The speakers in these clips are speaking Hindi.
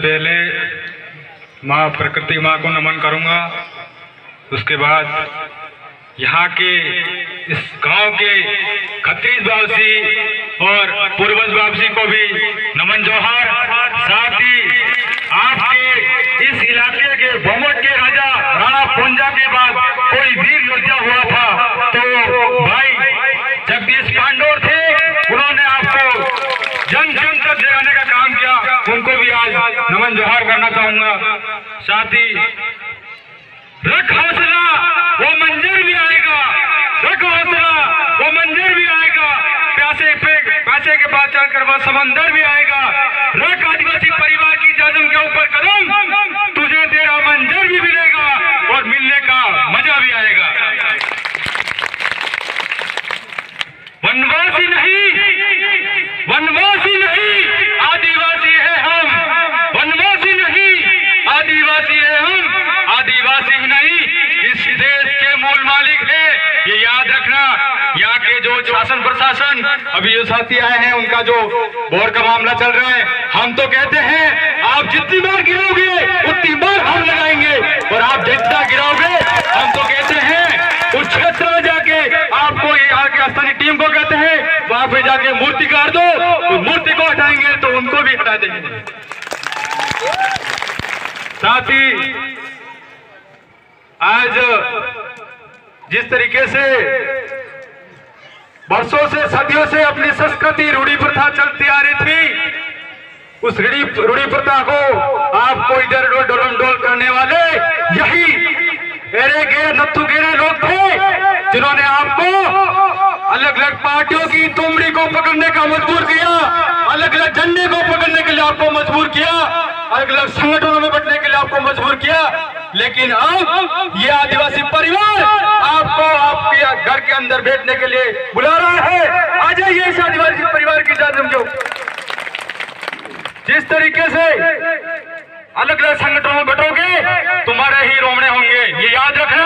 पहले माँ प्रकृति माँ को नमन करूंगा। उसके बाद यहाँ के इस गांव के खत्रीज वासी और पूर्वज वासी को भी नमन जोहार। साथ ही आपके इस इलाके के भोमट के राजा राणा पुंजा के बाद कोई वीर योद्धा हुआ था तो भाई जगदीश पांडोर थे। उन्होंने आपको जन जन तक जगाने का काम किया, उनको भी आज नमन जोहार करना चाहूंगा। साथ ही रख हौसला वो मंजर भी आएगा, रख हौसला वो मंजर भी आएगा, प्यासे के पास चलकर वह समंदर भी आएगा। रख आदिवासी परिवार की जाजम के ऊपर कदम, तुझे तेरा मंजर भी मिलेगा और मिलने का मजा भी आएगा। वनवासी नहीं, वनवासी नहीं, आदिवासी है हम। वनवासी नहीं, आदिवासी है हम। आदिवासी ही नहीं, इस देश के मूल मालिक है, ये याद रखना। यहाँ के जो शासन प्रशासन अभी जो साथी आए हैं, उनका जो बोर का मामला चल रहा है, हम तो कहते हैं आप जितनी बार गिराओगे उतनी बार हम लगाएंगे, और आप जितना गिराओगे हम तो कहते हैं उस क्षेत्र में जाके आपको यहाँ के स्थानीय टीम को कहते हैं वहां पे जाके मूर्ति काट दो, तो मूर्ति को हटाएंगे तो उनको भी हटा देंगे। साथ ही आज जिस तरीके से वर्षों से सदियों से अपनी संस्कृति रूढ़ी प्रथा चलती आ रही थी, उस रूढ़ी प्रथा को आपको इधर डोल करने वाले यही एरे गेरे नत्थु गेरे लोग थे, जिन्होंने आपको अलग अलग पार्टियों की तुमड़ी को पकड़ने का मजबूर किया, अलग अलग झंडे को पकड़ने के लिए आपको मजबूर किया, अलग अलग संगठनों में बैठने के लिए आपको मजबूर किया। लेकिन अब ये आदिवासी परिवार आपको आपके घर के अंदर बैठने के लिए बुला रहा है। आ जाइए इस आदिवासी परिवार की जाजम को। जिस तरीके से अलग अलग संगठनों में बैठोगे तुम्हारे ही रोमने होंगे, ये याद रखना।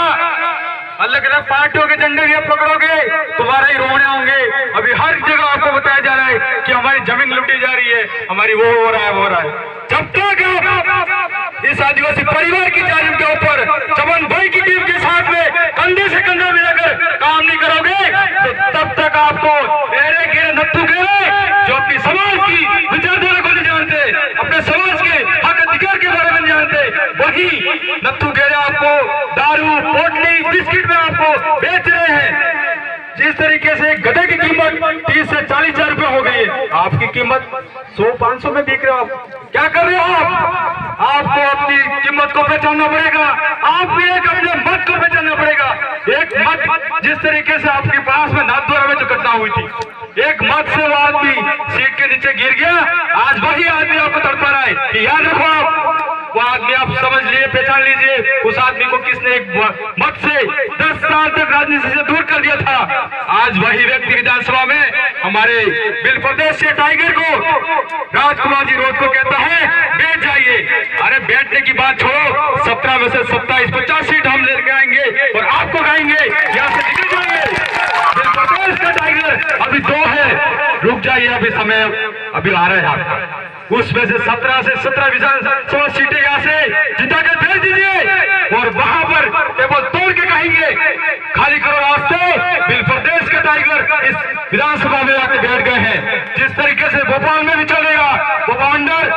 अलग अलग पार्टियों के झंडे भी आप पकड़ोगे तुम्हारे ही रोमने होंगे। अभी हर जगह आपको बताया जा रहा है कि हमारी जमीन लूटी जा रही है, हमारी वो हो रहा है, वो हो रहा है। जब तक आप इस आदिवासी परिवार की जालिम के ऊपर चमन भाई की टीम के साथ में कंधे से कंधा मिलाकर काम नहीं करोगे तो तब तक आपको एरे गेरे नत्थु गेरे जो अपनी समाज की विचारधारा को नहीं जानते, अपने समाज के हक अधिकार के बारे में नहीं जानते, वही नत्थु गेरे आपको दारू पोटली बिस्किट में आपको बेच रहे हैं। जिस तरीके से गधे की कीमत 30 से 40 हजार रुपए हो गई है, आपकी कीमत 100-500 में बिक रहे हो। आप क्या कर रहे हो? आपको अपनी कीमत को पहचानना पड़ेगा, आप भी एक अपने मत को पहचानना पड़ेगा। एक मत जिस तरीके से आपके पास में नाथद्वारा में जो घटना हुई थी, एक मत से वो आदमी सीट के नीचे गिर गया, आज वही आदमी आपको तड़पा रहा है कि याद रखो आप वो आदमी आप समझ लिए, पहचान लीजिए उस आदमी को किसने एक मत से 10 साल तक राजनीति से दूर कर दिया था। आज वही व्यक्ति विधानसभा में हमारे बिल प्रदेश से टाइगर को राजकुमार जी रोज को कहता है बैठ जाइए। अरे बैठने की बात छोड़ो, 17 में से 27-50 सीट हम लेकर आएंगे और आपको गाएंगे, यहाँ से निकल जाएंगे। बिल प्रदेश का टाइगर अभी 2 है, रुक जाइए, अभी समय अभी आ रहा है आपका। उसमें से 17 से 17 विधानसभा सीटें यहाँ से जिता के भेज दीजिए और वहां पर टेबल तोड़ के कहेंगे खाली करो रास्ते। बिल प्रदेश के टाइगर इस विधानसभा में आके बैठ गए हैं। जिस तरीके से भोपाल में भी चलेगा, वो बाउंडर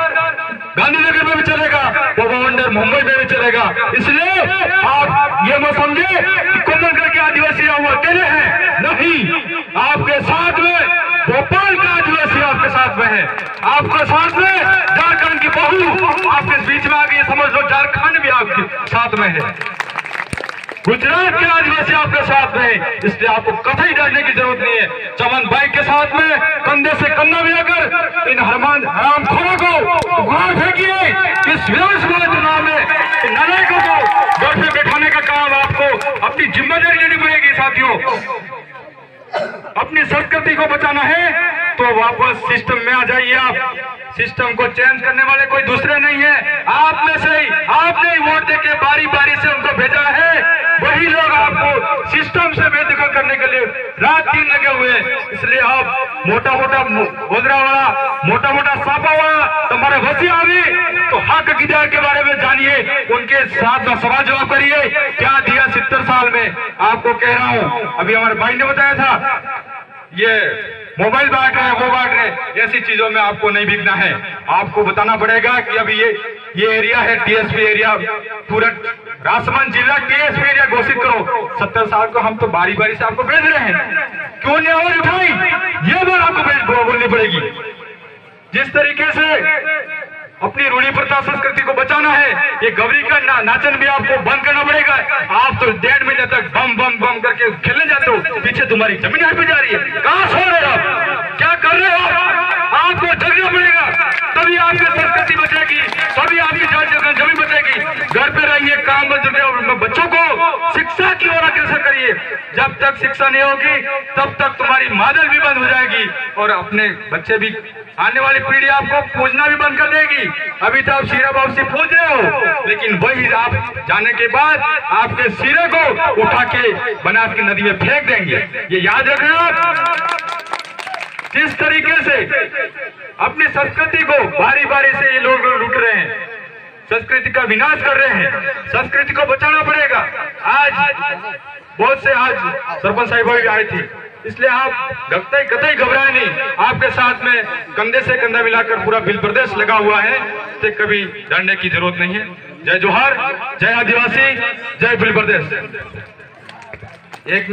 गांधीनगर में भी चलेगा, वो बाउंडर मुंबई में भी चलेगा। इसलिए आप ये मत समझे कि कुंभलगढ़ के आदिवासी अकेले हैं, नहीं, आपके साथ में भोपाल का आदिवासी आपके साथ में है, आपके साथ में झारखंड की बहू आपके बीच में आ गई, समझ लो झारखंड भी आपके साथ में है, गुजरात के आदिवासी आपके साथ में है। इसलिए आपको कतई डरने की जरूरत नहीं है। चमन भाई के साथ में कंधे से कंधा मिलाकर इन हरामखोरों को बाहर फेंकिए। इस विधानसभा चुनाव में इन नालायकों को घर पे बैठाने का काम आपको अपनी जिम्मेदारी लेनी पड़ेगी। साथियों, अपनी संस्कृति को बचाना है तो वापस सिस्टम में आ जाइए। आप सिस्टम को चेंज करने वाले कोई दूसरे नहीं है, आप में से ही, आपने ही वोट देके बारी बारी से उनको भेजा है, वही लोग आपको सिस्टम से बेदखल करने के लिए रात दिन लगे हुए हैं। इसलिए आप मोटा मोटा गोदरा वाला, मोटा मोटा सापा वाला तुम्हारे वसी आवे तो विद्या के बारे में जानिए, उनके साथ सवाल जवाब करिए, क्या दिया 70 साल में। आपको कह रहा हूं, अभी हमारे भाई ने बताया था, ये मोबाइल बांट रहे हैं, वो बांट रहे हैं, ऐसी चीजों में आपको नहीं बिकना है। आपको बताना पड़ेगा कि अभी ये एरिया है टीएसपी एरिया, पूरा राजसमंद जिला टीएसपी एरिया घोषित करो। 70 साल को हम तो बारी बारी से आपको भेज रहे हैं, क्यों नहीं आवाज उठाई, ये बात आपको बोलनी पड़ेगी। जिस तरीके से अपनी रूढ़ी प्रथा संस्कृति को बचाना है, ये गौरी का नाचन भी आपको बंद करना पड़ेगा। आप तो 1.5 महीने तक बम बम बम करके खेलने जाते हो, पीछे तुम्हारी जमीन हाथ पे जा रही है। कहाँ सो रहे हो आप, क्या कर रहे हो? आपको जगना पड़ेगा, तभी आपकी संस्कृति बचेगी, तभी आपकी जमीन बचेगी। घर पे रहिए, काम मजदूरी, बच्चों को शिक्षा की ओर अग्रसर करिए। जब तक शिक्षा नहीं होगी तब तक तुम्हारी मादल भी बंद हो जाएगी और अपने बच्चे भी, आने वाली पीढ़ी आपको पूजना भी बंद कर देगी। अभी तो आप शीरा बाबू से पूछ रहे हो, लेकिन वही आप जाने के बाद आपके सिरे को उठा के बनास की नदी में फेंक देंगे। ये याद रखना आप। जिस तरीके से अपनी संस्कृति को बारी बारी से ये लोग लूट रहे हैं, संस्कृति का विनाश कर रहे हैं, संस्कृति को बचाना पड़ेगा। आज बहुत से आज सरपंच साहिब भी आए थे, इसलिए आप कतई घबराए नहीं। आपके साथ में कंधे से कंधा मिलाकर पूरा भील प्रदेश लगा हुआ है, तो कभी डरने की जरूरत नहीं है। जय जोहार, जय आदिवासी, जय भील प्रदेश। एक